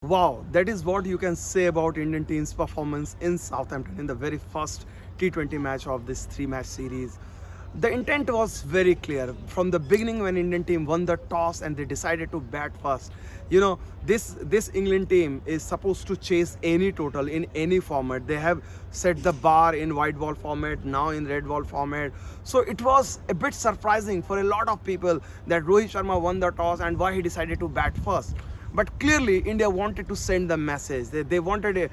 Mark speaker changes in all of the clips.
Speaker 1: Wow, that is what you can say about Indian team's performance in Southampton in the very first T20 match of this three-match series. The intent was very clear from the beginning when Indian team won the toss and they decided to bat first. This England team is supposed to chase any total in any format. They have set the bar in white ball format, now in red ball format. So it was a bit surprising for a lot of people that Rohit Sharma won the toss and why he decided to bat first. But clearly, India wanted to send the message. They wanted,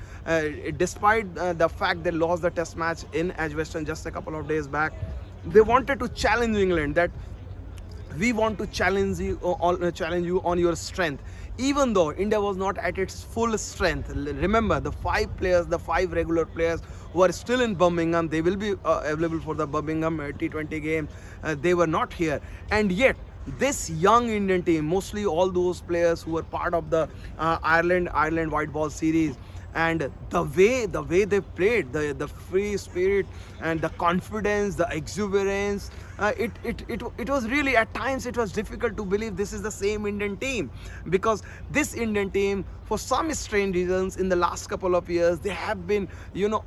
Speaker 1: despite the fact they lost the test match in Edgbaston just a couple of days back, they wanted to challenge England that we want to challenge you on your strength. Even though India was not at its full strength, remember the five regular players who are still in Birmingham, they will be available for the Birmingham T20 game. They were not here, and yet this young Indian team, mostly all those players who were part of the Ireland white ball series, and the way they played, the free spirit and the confidence, the exuberance, it was really, at times it was difficult to believe this is the same Indian team, because this Indian team, for some strange reasons, in the last couple of years they have been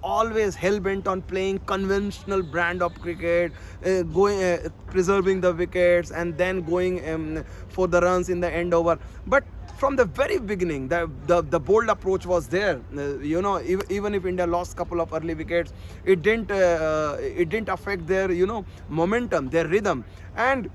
Speaker 1: always hell-bent on playing conventional brand of cricket, going preserving the wickets and then going for the runs in the end over. But from the very beginning, the bold approach was there. Even if India lost couple of early wickets, it didn't affect their momentum, their rhythm, and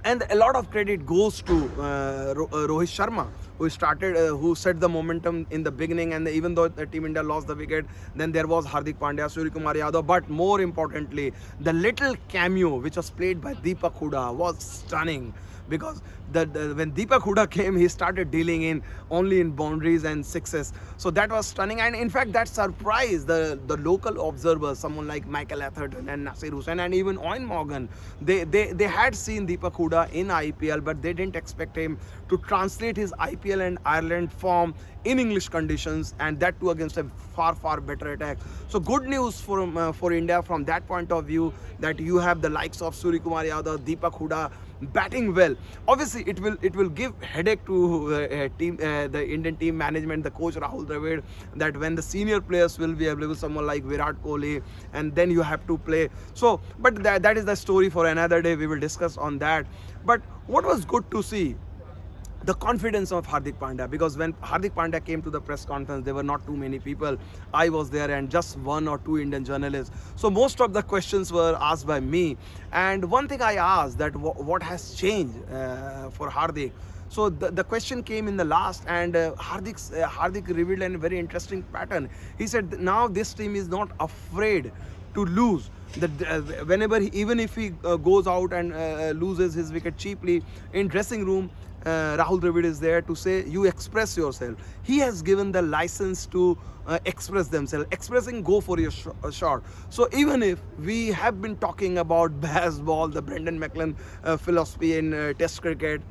Speaker 1: a lot of credit goes to Rohit Sharma, who set the momentum in the beginning. And even though the Team India lost the wicket, then there was Hardik Pandya, Suryakumar Yadav. But more importantly, the little cameo which was played by Deepak Hooda was stunning, because when Deepak Hooda came, he started dealing in only in boundaries and sixes. So that was stunning, and in fact that surprised the local observers, someone like Michael Atherton and Nasir Hussain and even Owen Morgan. They had seen Deepak Hooda in IPL, but they didn't expect him to translate his IPL and Ireland form in English conditions, and that too against a far better attack. So good news for India from that point of view, that you have the likes of Suryakumar Yadav, Deepak Hooda batting well. Obviously it will give headache to the Indian team management, the coach Rahul Dravid, that when the senior players will be available, someone like Virat Kohli, and then you have to play. So but that is the story for another day. We will discuss on that. But what was good to see, the confidence of Hardik Pandya, because when Hardik Pandya came to the press conference, there were not too many people. I was there and just one or two Indian journalists. So most of the questions were asked by me. And one thing I asked, that what has changed for Hardik. So the question came in the last, and Hardik revealed a very interesting pattern. He said now this team is not afraid to lose. That whenever even if he goes out and loses his wicket cheaply in dressing room, Rahul Dravid is there to say, you express yourself. He has given the license to express themselves. Expressing, go for your shot. So even if we have been talking about baseball, the Brendan McCullum philosophy in Test cricket,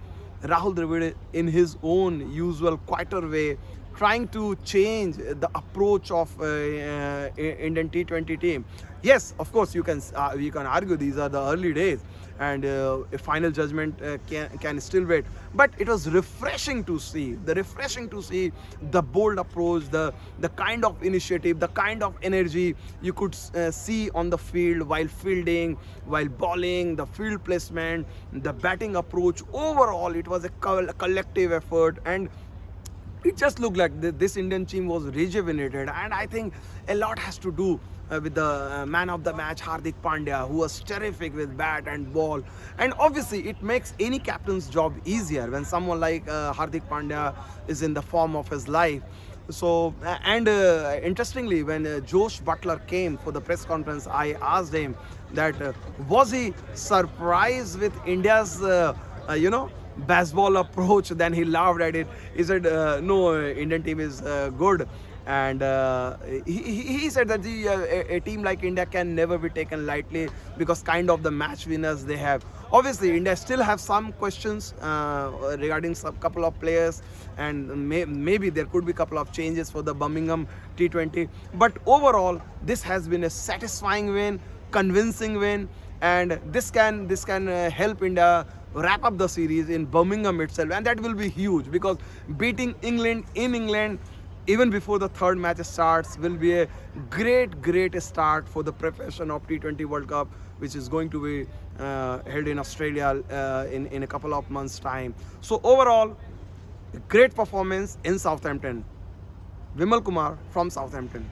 Speaker 1: Rahul Dravid, in his own usual quieter way, trying to change the approach of Indian T20 team. Yes, of course, you can argue these are the early days, and a final judgment can still wait. But it was refreshing to see the bold approach, the kind of initiative, the kind of energy you could see on the field while fielding, while bowling, the field placement, the batting approach. Overall, it was a collective effort, and it just looked like this Indian team was rejuvenated. And I think a lot has to do with the man of the match, Hardik Pandya, who was terrific with bat and ball. And obviously it makes any captain's job easier when someone like Hardik Pandya is in the form of his life. So and interestingly, when Josh Butler came for the press conference, I asked him that was he surprised with India's baseball approach. Then he laughed at it. He said no, Indian team is good. And he said that a team like India can never be taken lightly, because kind of the match winners they have. Obviously India still have some questions regarding some couple of players, and maybe there could be a couple of changes for the Birmingham T20. But overall this has been a satisfying win, convincing win, and this can help India wrap up the series in Birmingham itself, and that will be huge because beating England in England even before the third match starts will be a great start for the preparation of T20 World Cup, which is going to be held in Australia in a couple of months time. So overall, great performance in Southampton. Vimal Kumar from Southampton.